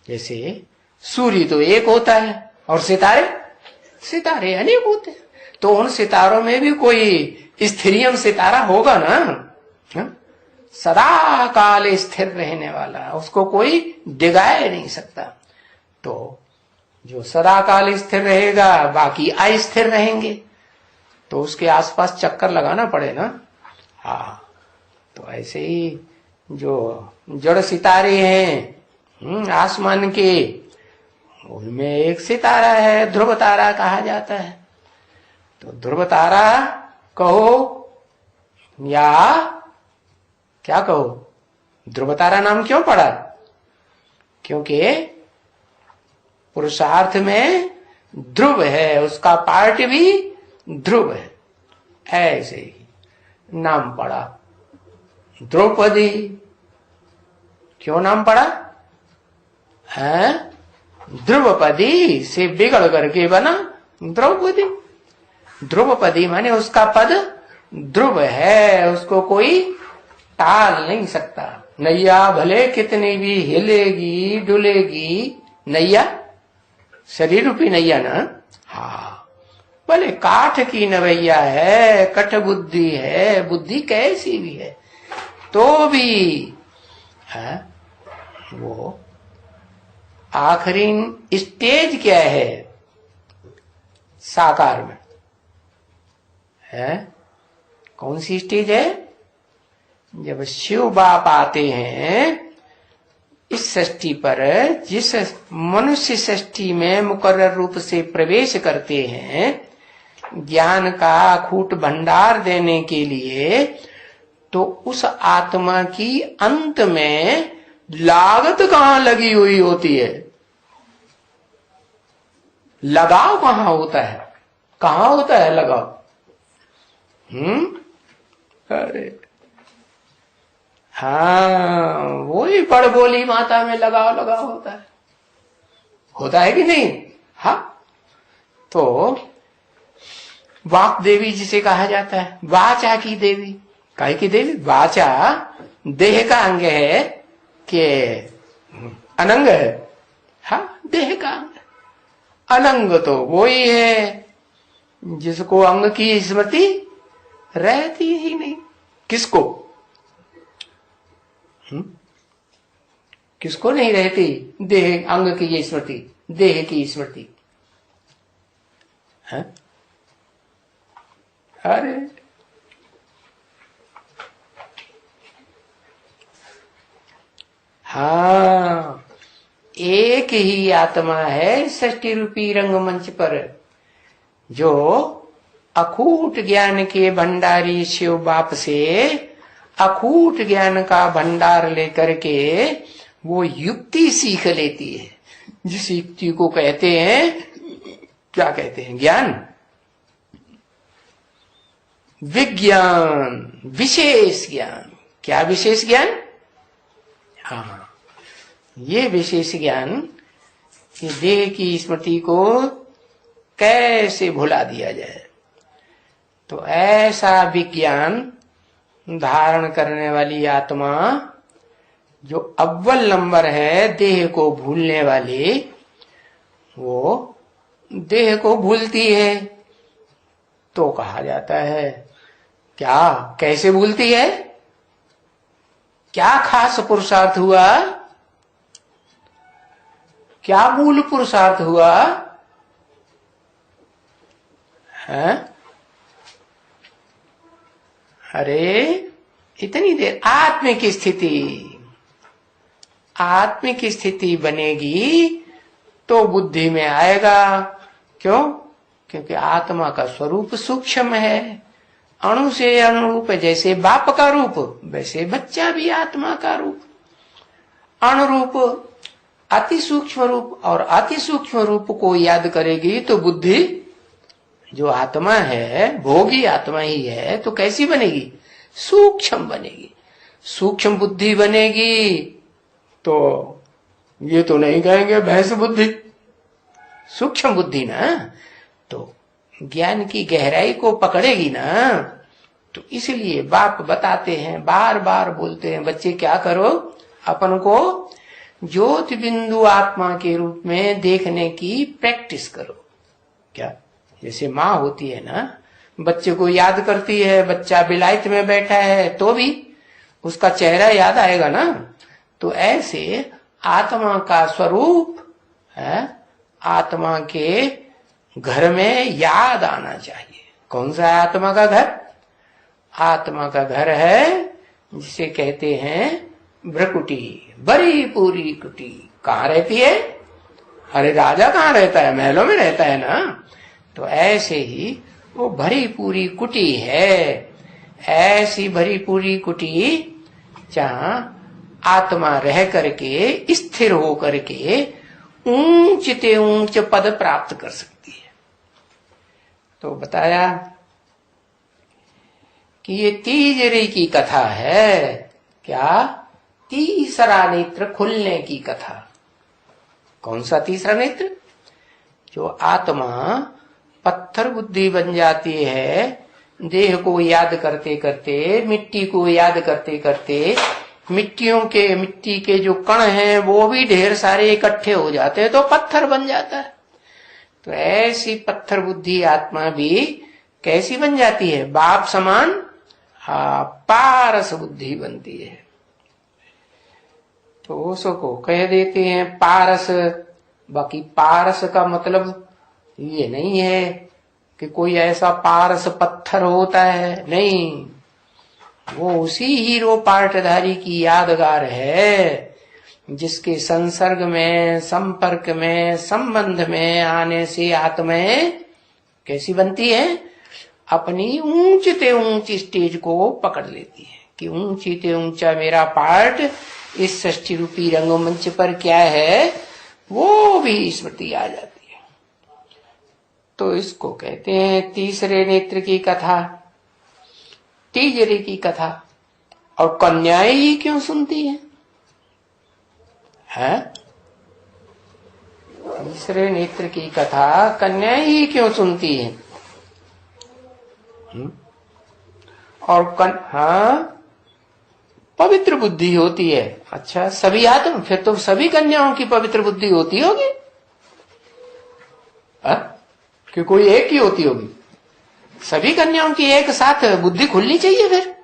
जैसे सूर्य तो एक होता है और सितारे अनेक होते हैं, तो उन सितारों में भी कोई स्थिरियम सितारा होगा ना, सदा काल स्थिर रहने वाला, उसको कोई डिगाए नहीं सकता। तो जो सदा काल स्थिर रहेगा बाकी अस्थिर रहेंगे, तो उसके आसपास चक्कर लगाना पड़े ना। तो ऐसे ही जो जड़ सितारे हैं आसमान के, उनमें एक सितारा है, ध्रुव तारा कहा जाता है। तो ध्रुव तारा कहो या क्या कहो? ध्रुव तारा नाम क्यों पड़ा? क्योंकि पुरुषार्थ में ध्रुव है, उसका पार्ट भी ध्रुव है। ऐसे ही नाम पड़ा द्रौपदी। क्यों नाम पड़ा है? ध्रुवपदी से बिगड़ करके बना द्रौपदी। ध्रुवपदी माने उसका पद ध्रुव है, उसको कोई टाल नहीं सकता। नैया भले कितनी भी हिलेगी डुलेगी, नैया शरीर रूपी नैया ना, हाँ भले काठ की नवैया है, कठ बुद्धि है, बुद्धि कैसी भी है तो भी है वो आखिरी स्टेज क्या है साकार में है? कौन सी स्टेज है? जब शिव बाप आते हैं इस सृष्टि पर, जिस मनुष्य सृष्टि में मुकर्रर रूप से प्रवेश करते हैं ज्ञान का अखूट भंडार देने के लिए, तो उस आत्मा की अंत में लागत कहां लगी हुई होती है? लगाव कहां होता है? कहां होता है लगाव? अरे हाँ, वही बड़बोली माता में लगाव होता है कि नहीं? हाँ, तो वाक देवी जिसे कहा जाता है, वाचा की देवी। काहे की देवी? वाचा देह का अंग है कि अनंग है? हाँ, देह का अंग। अनंग तो वही है जिसको अंग की स्मृति रहती ही नहीं। किसको? किसको नहीं रहती? देह अंग की ये स्मृति, देह की स्मृति है? अरे हाँ, एक ही आत्मा है सृष्टि रूपी रंगमंच पर, जो अखूट ज्ञान के भंडारी शिव बाप से अखूट ज्ञान का भंडार लेकर के वो युक्ति सीख लेती है, जिस युक्ति को कहते हैं, क्या कहते हैं? ज्ञान, विज्ञान, विशेष ज्ञान। क्या विशेष ज्ञान? हाँ, ये विशेष ज्ञान कि देह की स्मृति को कैसे भुला दिया जाए। तो ऐसा विज्ञान धारण करने वाली आत्मा जो अव्वल नंबर है देह को भूलने वाली, वो देह को भूलती है। तो कहा जाता है क्या? कैसे भूलती है? क्या खास पुरुषार्थ हुआ? क्या मूल पुरुषार्थ हुआ है? अरे इतनी देर आत्मिक स्थिति बनेगी तो बुद्धि में आएगा। क्यों? क्योंकि आत्मा का स्वरूप सूक्ष्म है, अणु से अनुरूप है। जैसे बाप का रूप, वैसे बच्चा भी आत्मा का रूप, अणुरूप, अति सूक्ष्म रूप। और अति सूक्ष्म रूप को याद करेगी तो बुद्धि, जो आत्मा है, भोगी आत्मा ही है, तो कैसी बनेगी? सूक्ष्म बनेगी। सूक्ष्म बुद्धि बनेगी तो ये तो नहीं कहेंगे भैंस बुद्धि, सूक्ष्म बुद्धि ना, तो ज्ञान की गहराई को पकड़ेगी ना। तो इसलिए बाप बताते हैं, बार बार बोलते हैं, बच्चे क्या करो, अपन को ज्योति बिंदु आत्मा के रूप में देखने की प्रैक्टिस करो। क्या? जैसे माँ होती है ना, बच्चे को याद करती है, बच्चा विलायत में बैठा है तो भी उसका चेहरा याद आएगा ना। तो ऐसे आत्मा का स्वरूप है, आत्मा के घर में याद आना चाहिए। कौन सा है आत्मा का घर? आत्मा का घर है जिसे कहते हैं भ्रकुटी, बड़ी पूरी कुटी। कहाँ रहती है? अरे राजा कहाँ रहता है? महलों में रहता है ना। तो ऐसे ही वो भरी पूरी कुटी है, ऐसी भरी पूरी कुटी जहां आत्मा रह करके स्थिर हो करके ऊंच ते ऊंच पद प्राप्त कर सकती है। तो बताया कि ये तीसरी की कथा है। क्या? तीसरा नेत्र खुलने की कथा। कौन सा तीसरा नेत्र? जो आत्मा पत्थर बुद्धि बन जाती है, देह को याद करते करते, मिट्टी को याद करते करते, मिट्टी के जो कण हैं वो भी ढेर सारे इकट्ठे हो जाते हैं तो पत्थर बन जाता है। तो ऐसी पत्थर बुद्धि आत्मा भी कैसी बन जाती है? बाप समान पारस बुद्धि बनती है। तो उसको कह देते हैं पारस। बाकी पारस का मतलब ये नहीं है कि कोई ऐसा पारस पत्थर होता है, नहीं, वो उसी हीरो पार्टधारी की यादगार है जिसके संसर्ग में, संपर्क में, संबंध में आने से आत्माएं कैसी बनती है? अपनी ऊंचते ऊंच स्टेज को पकड़ लेती है कि ऊंचीते ऊंचा मेरा पार्ट इस षष्ठी रूपी रंगमंच पर क्या है, वो भी स्मृति आ जाती है। तो इसको कहते हैं तीसरे नेत्र की कथा, तीजरे की कथा। और कन्याएं ही क्यों सुनती हैं? तीसरे नेत्र की कथा कन्याएं ही क्यों सुनती हैं? और पवित्र बुद्धि होती है। अच्छा, सभी आत्म, फिर तो सभी कन्याओं की पवित्र बुद्धि होती होगी, कि कोई एक ही होती होगी? सभी कन्याओं की एक साथ बुद्धि खुलनी चाहिए, फिर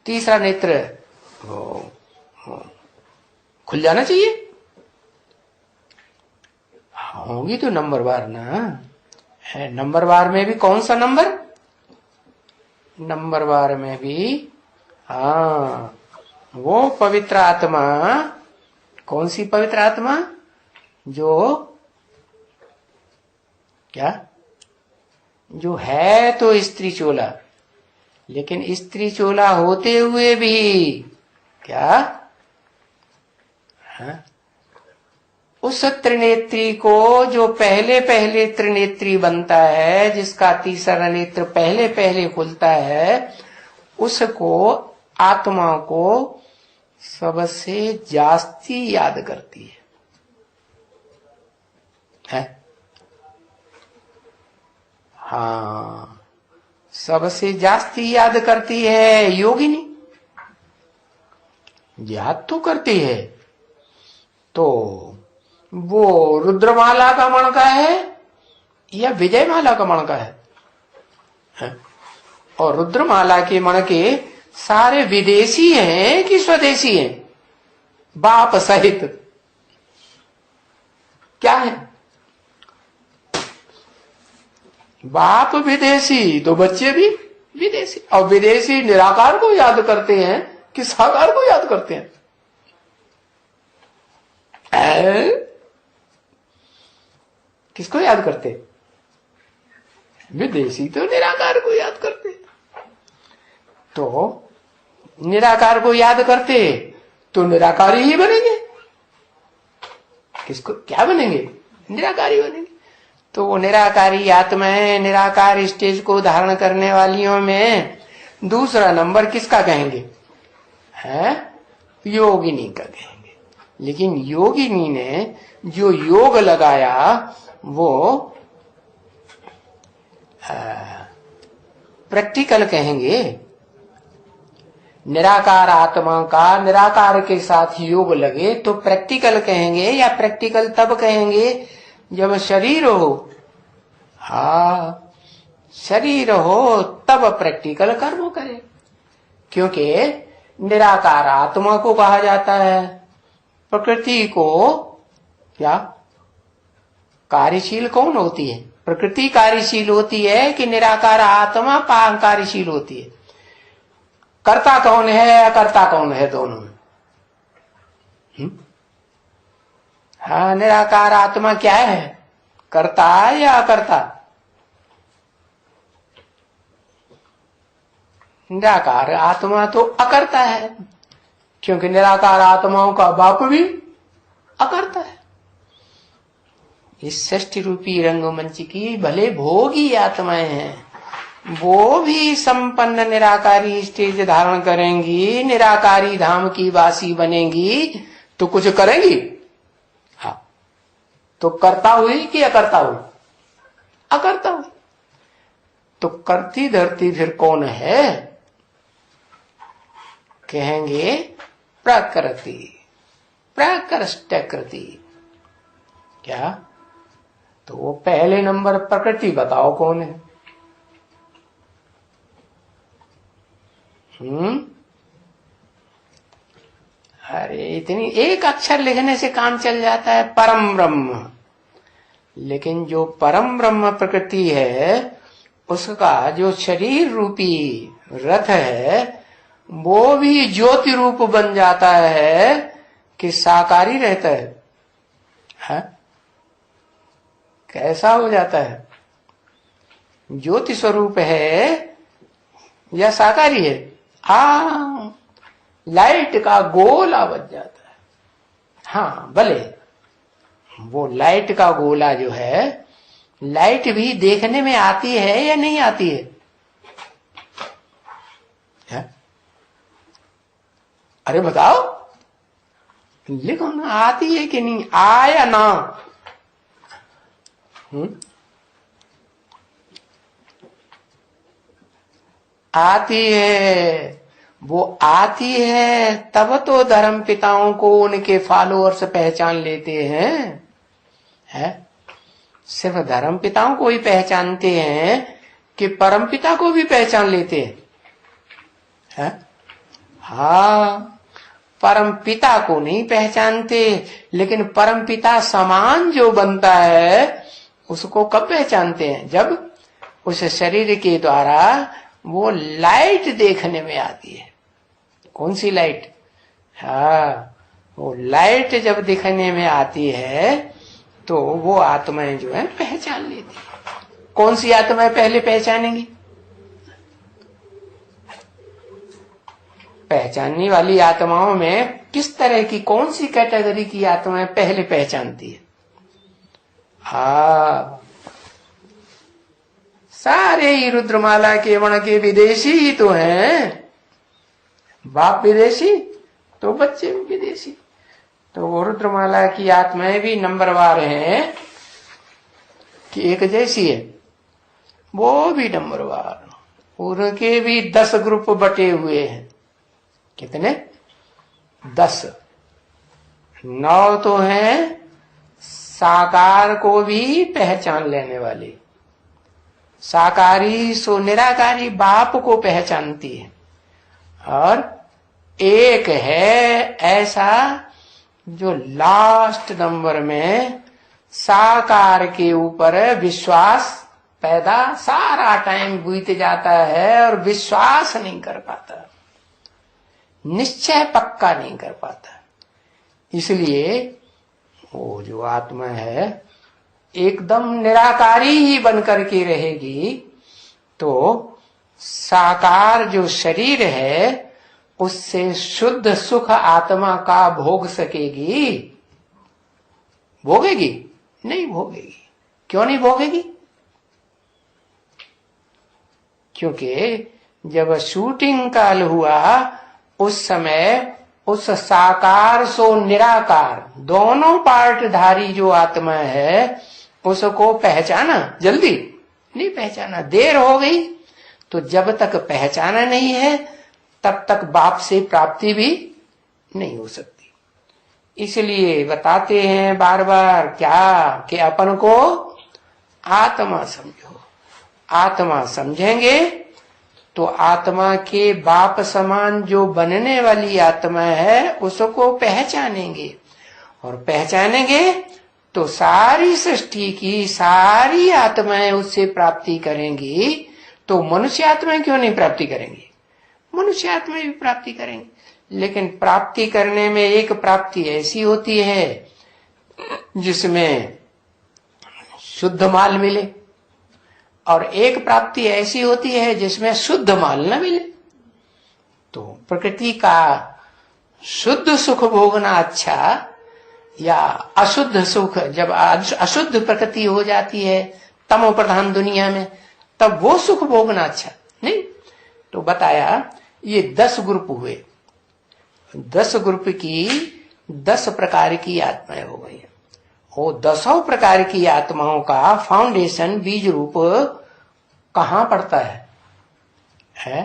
तीसरा नेत्र खुल जाना चाहिए। होगी तो नंबरवार ना है। नंबरवार में भी कौन सा नंबर? नंबरवार में भी वो पवित्र आत्मा। कौन सी पवित्र आत्मा? जो क्या, जो है तो स्त्री चोला, लेकिन स्त्री चोला होते हुए भी क्या उस त्रिनेत्री को, जो पहले पहले त्रिनेत्री बनता है, जिसका तीसरा नेत्र पहले पहले खुलता है, उसको, आत्मा को सबसे जास्ती याद करती है? हाँ, सबसे जास्ती याद करती है योगिनी। याद तो करती है, तो वो रुद्रमाला का मणका है या विजयमाला का मणका है? और रुद्रमाला के मणके सारे विदेशी हैं कि स्वदेशी हैं? बाप सहित क्या है? बाप विदेशी तो बच्चे भी विदेशी। और विदेशी निराकार को याद करते हैं कि साकार को याद करते हैं? किसको याद करते? विदेशी तो निराकार को याद करते। तो निराकार को याद करते तो निराकारी ही बनेंगे। किसको क्या बनेंगे? निराकारी बनेंगे। तो वो निराकारी आत्माएं, निराकार स्टेज को धारण करने वालियों में दूसरा नंबर किसका कहेंगे? योगिनी का कहेंगे। लेकिन योगिनी ने जो योग लगाया वो प्रैक्टिकल कहेंगे। निराकार आत्मा का निराकार के साथ योग लगे तो प्रैक्टिकल कहेंगे, या प्रैक्टिकल तब कहेंगे जब शरीर हो। शरीर हो तब प्रैक्टिकल कर्म करे, क्योंकि निराकार आत्मा को कहा जाता है। प्रकृति को क्या कार्यशील कौन होती है? प्रकृति कार्यशील होती है कि निराकार आत्मा कार्यशील होती है? कर्ता कौन है, अकर्ता कौन है? दोनों में निराकार आत्मा क्या है? कर्ता या अकर्ता? निराकार आत्मा तो अकर्ता है, क्योंकि निराकार आत्माओं का बाप भी अकर्ता है। इस षष्ठी रूपी रंगमंच की भले भोगी आत्माएं हैं, वो भी संपन्न निराकारी स्टेज धारण करेंगी, निराकारी धाम की वासी बनेंगी, तो कुछ करेंगी। तो कर्ता हुई कि अकर्ता हुई? अकर्ता हुई। तो करती धरती फिर कौन है? कहेंगे प्रकृति, प्रकृष्टकृति। क्या? तो वो पहले नंबर प्रकृति बताओ कौन है? अरे इतनी एक अक्षर लिखने से काम चल जाता है, परम ब्रह्म। लेकिन जो परम ब्रह्म प्रकृति है, उसका जो शरीर रूपी रथ है, वो भी ज्योति रूप बन जाता है कि साकारी रहता है? कैसा हो जाता है? ज्योति स्वरूप है या साकारी है? लाइट का गोला बन जाता है। हाँ, भले वो लाइट का गोला जो है, लाइट भी देखने में आती है या नहीं आती है? अरे बताओ, लिखो ना, आती है कि नहीं? आया ना? आती है। वो आती है तब तो धर्म पिताओं को उनके फॉलोअर्स पहचान लेते हैं। सिर्फ धर्म पिताओं को ही पहचानते हैं कि परम पिता को भी पहचान लेते हैं? हाँ, परम पिता को नहीं पहचानते, लेकिन परम पिता समान जो बनता है उसको कब पहचानते हैं? जब उस शरीर के द्वारा वो लाइट देखने में आती है। कौन सी लाइट? हाँ, वो लाइट जब दिखने में आती है तो वो आत्माएं जो है पहचान लेती है। कौन सी आत्माएं पहले पहचानेंगी? पहचानने वाली आत्माओं में किस तरह की, कौन सी कैटेगरी की आत्माएं पहले पहचानती है? हाँ, सारे ही रुद्रमाला के वर्ण के विदेशी ही तो हैं। बाप विदेशी तो बच्चे भी विदेशी। तो वो रुद्रमाला की आत्माएं भी नंबरवार हैं कि एक जैसी है? वो भी नंबरवार। उनके भी 10 ग्रुप बटे हुए हैं। कितने? 10। 9 तो हैं साकार को भी पहचान लेने वाले। साकारी सो निराकारी बाप को पहचानती है, और एक है ऐसा जो लास्ट नंबर में साकार के ऊपर विश्वास पैदा, सारा टाइम बीत जाता है और विश्वास नहीं कर पाता, निश्चय पक्का नहीं कर पाता। इसलिए वो जो आत्मा है एकदम निराकारी ही बनकर के रहेगी, तो साकार जो शरीर है उससे शुद्ध सुख आत्मा का भोग सकेगी? भोगेगी? नहीं भोगेगी। क्यों नहीं भोगेगी? क्योंकि जब शूटिंग काल हुआ उस समय उस साकार सो निराकार दोनों पार्टधारी जो आत्मा है उसको पहचाना? जल्दी नहीं पहचाना, देर हो गई। तो जब तक पहचाना नहीं है तब तक बाप से प्राप्ति भी नहीं हो सकती। इसलिए बताते हैं बार बार क्या, कि अपन को आत्मा समझो। आत्मा समझेंगे तो आत्मा के बाप समान जो बनने वाली आत्मा है उसको पहचानेंगे, और पहचानेंगे तो सारी सृष्टि की सारी आत्माएं उससे प्राप्ति करेंगी। तो मनुष्य आत्माएं क्यों नहीं प्राप्ति करेंगी? मनुष्य आत्माएं भी प्राप्ति करेंगे, लेकिन प्राप्ति करने में एक प्राप्ति ऐसी होती है जिसमें शुद्ध माल मिले, और एक प्राप्ति ऐसी होती है जिसमें शुद्ध माल न मिले। तो प्रकृति का शुद्ध सुख भोगना अच्छा या अशुद्ध सुख? जब अशुद्ध प्रकृति हो जाती है तमो प्रधान दुनिया में, तब वो सुख भोगना अच्छा नहीं। तो बताया ये 10 ग्रुप हुए, 10 ग्रुप की 10 प्रकार की आत्माएं हो गई। वो 10 प्रकार की आत्माओं का फाउंडेशन बीज रूप कहाँ पड़ता है?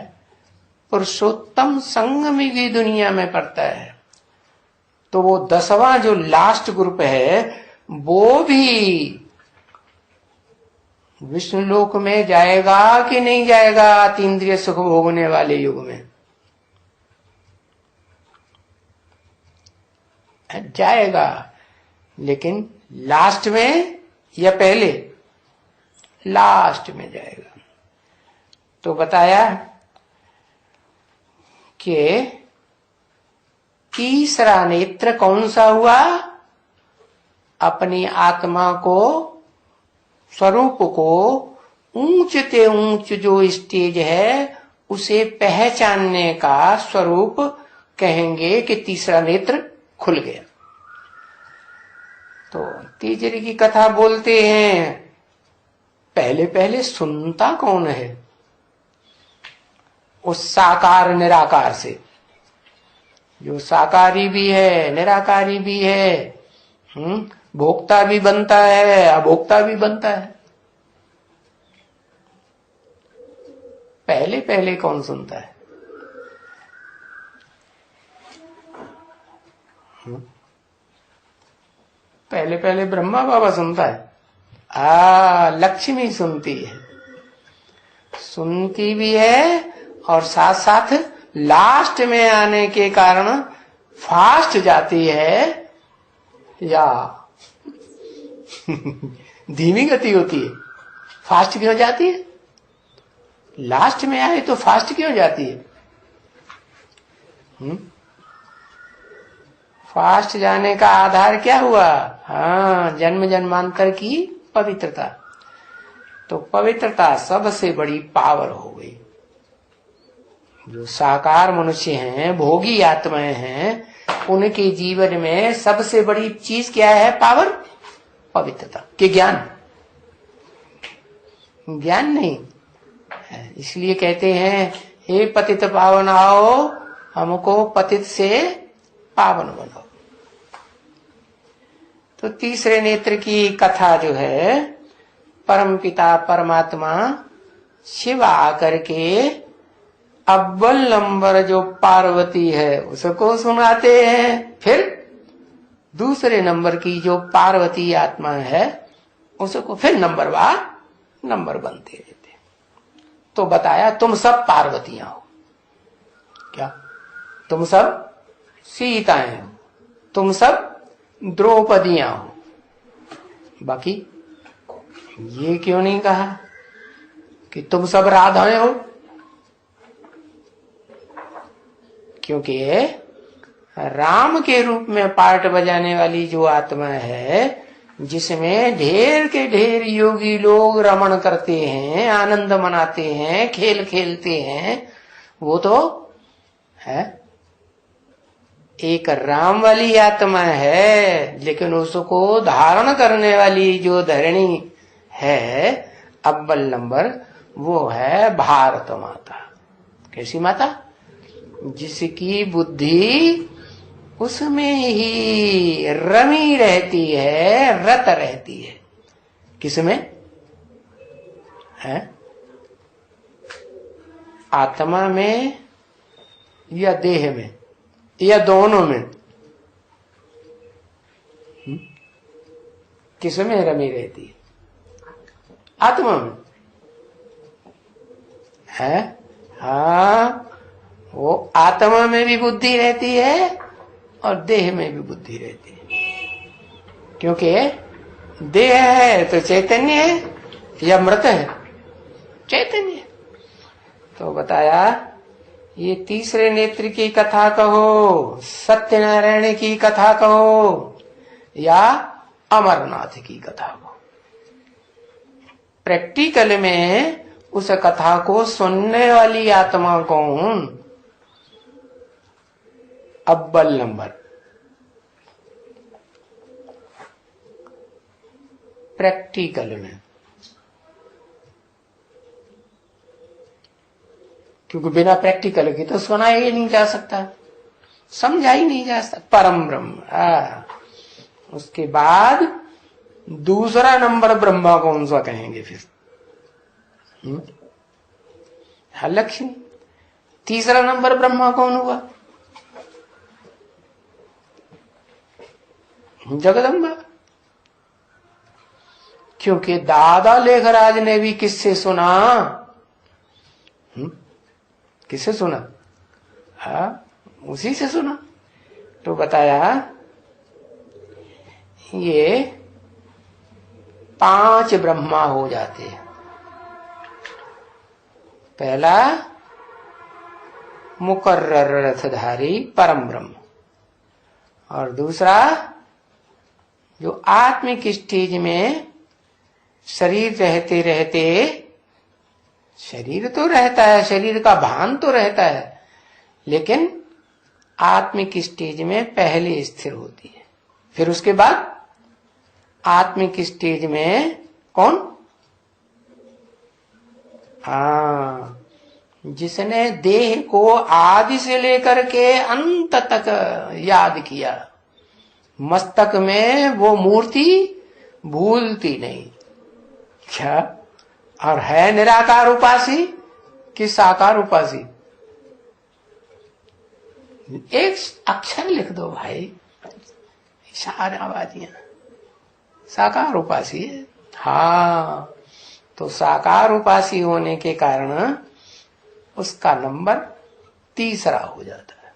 पुरुषोत्तम संगम की दुनिया में पड़ता है। तो वो 10वां जो लास्ट ग्रुप है वो भी विष्णु लोक में जाएगा कि नहीं जाएगा अतीन्द्रिय सुख भोगने वाले युग में? जाएगा, लेकिन लास्ट में या पहले? लास्ट में जाएगा। तो बताया कि तीसरा नेत्र कौन सा हुआ? अपनी आत्मा को, स्वरूप को ऊंचते ऊंच जो स्टेज है उसे पहचानने का स्वरूप कहेंगे कि तीसरा नेत्र खुल गया। तो तीसरे की कथा बोलते हैं, पहले पहले सुनता कौन है? उस साकार निराकार से, जो साकारी भी है निराकारी भी है, भोक्ता भी बनता है अभोक्ता भी बनता है। पहले पहले कौन सुनता है? पहले पहले ब्रह्मा बाबा सुनता है। लक्ष्मी सुनती है, सुनती भी है और साथ साथ लास्ट में आने के कारण फास्ट जाती है या धीमी गति होती है। फास्ट क्यों जाती है? लास्ट में आए तो फास्ट क्यों जाती है? फास्ट जाने का आधार क्या हुआ? जन्म जन्मांतर की पवित्रता। तो पवित्रता सबसे बड़ी पावर हो गई। जो साकार मनुष्य हैं, भोगी आत्माएं हैं, उनके जीवन में सबसे बड़ी चीज क्या है? पावर, पवित्रता के ज्ञान। ज्ञान नहीं, इसलिए कहते हैं हे पतित पावन आओ, हमको पतित से पावन बनाओ। तो तीसरे नेत्र की कथा जो है, परमपिता परमात्मा शिव आकर के अव्वल नंबर जो पार्वती है उसको सुनाते हैं, फिर दूसरे नंबर की जो पार्वती आत्मा है उसको फिर नंबर बनते रहते। तो बताया तुम सब पार्वतियां हो। क्या? तुम सब सीताएं हो, तुम सब द्रौपदियां हो। बाकी ये क्यों नहीं कहा कि तुम सब राधाएं हो? क्योंकि राम के रूप में पार्ट बजाने वाली जो आत्मा है, जिसमें ढेर के ढेर योगी लोग रमण करते हैं, आनंद मनाते हैं, खेल खेलते हैं, वो तो है एक राम वाली आत्मा है। लेकिन उसको धारण करने वाली जो धरणी है अव्वल नंबर, वो है भारत माता। कैसी माता? जिसकी बुद्धि उसमें ही रमी रहती है, रत रहती है। किसमें है? आत्मा में या देह में या दोनों में? किसमें रमी रहती है? आत्मा में है। वो आत्मा में भी बुद्धि रहती है और देह में भी बुद्धि रहती है। क्योंकि देह है तो चैतन्य है या मृत है? चैतन्य। तो बताया ये तीसरे नेत्र की कथा कहो, सत्यनारायण की कथा कहो, या अमरनाथ की कथा कहो, प्रैक्टिकल में उस कथा को सुनने वाली आत्मा कौन? अव्वल नंबर। प्रैक्टिकल में, क्योंकि बिना प्रैक्टिकल के तो सुना ही नहीं जा सकता, समझा ही नहीं जा सकता। परम ब्रह्म। उसके बाद दूसरा नंबर ब्रह्मा कौन सा कहेंगे फिर? लक्ष्मी। तीसरा नंबर ब्रह्मा कौन हुआ? जगदम्बा। क्योंकि दादा लेखराज ने भी किससे सुना? किससे सुना? उसी से सुना। तो बताया ये 5 ब्रह्मा हो जाते हैं। पहला मुकर्रर रथधारी परम ब्रह्म, और दूसरा जो आत्मिक स्टेज में शरीर रहते रहते, शरीर तो रहता है, शरीर का भान तो रहता है, लेकिन आत्मिक स्टेज में पहले स्थिर होती है। फिर उसके बाद आत्मिक स्टेज में कौन? जिसने देह को आदि से लेकर के अंत तक याद किया, मस्तक में वो मूर्ति भूलती नहीं। क्या? और है निराकार उपासी कि साकार उपासी? एक अक्षर लिख दो भाई, सारी आवाजियां साकार उपासी है। हाँ, तो साकार उपासी होने के कारण उसका नंबर 3रा हो जाता है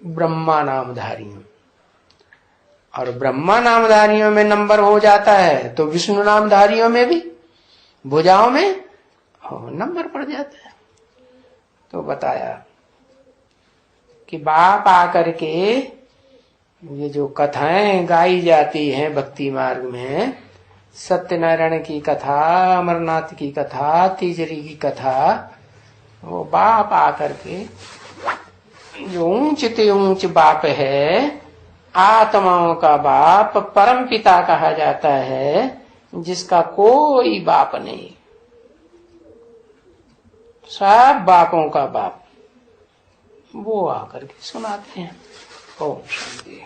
ब्रह्मा नामधारियों। और ब्रह्मा नामधारियों में नंबर हो जाता है तो विष्णु नामधारियों में भी भुजाओं में नंबर पड़ जाता है। तो बताया कि बाप आकर के ये जो कथाएं गाई जाती हैं भक्ति मार्ग में, सत्यनारायण की कथा, अमरनाथ की कथा, तीजरी की कथा, वो बाप आकर के जो ऊंच ते ऊंच बाप है, आत्माओं का बाप, परम पिता कहा जाता है, जिसका कोई बाप नहीं, सब बापों का बाप, वो आकर के सुनाते हैं। ओम शांति।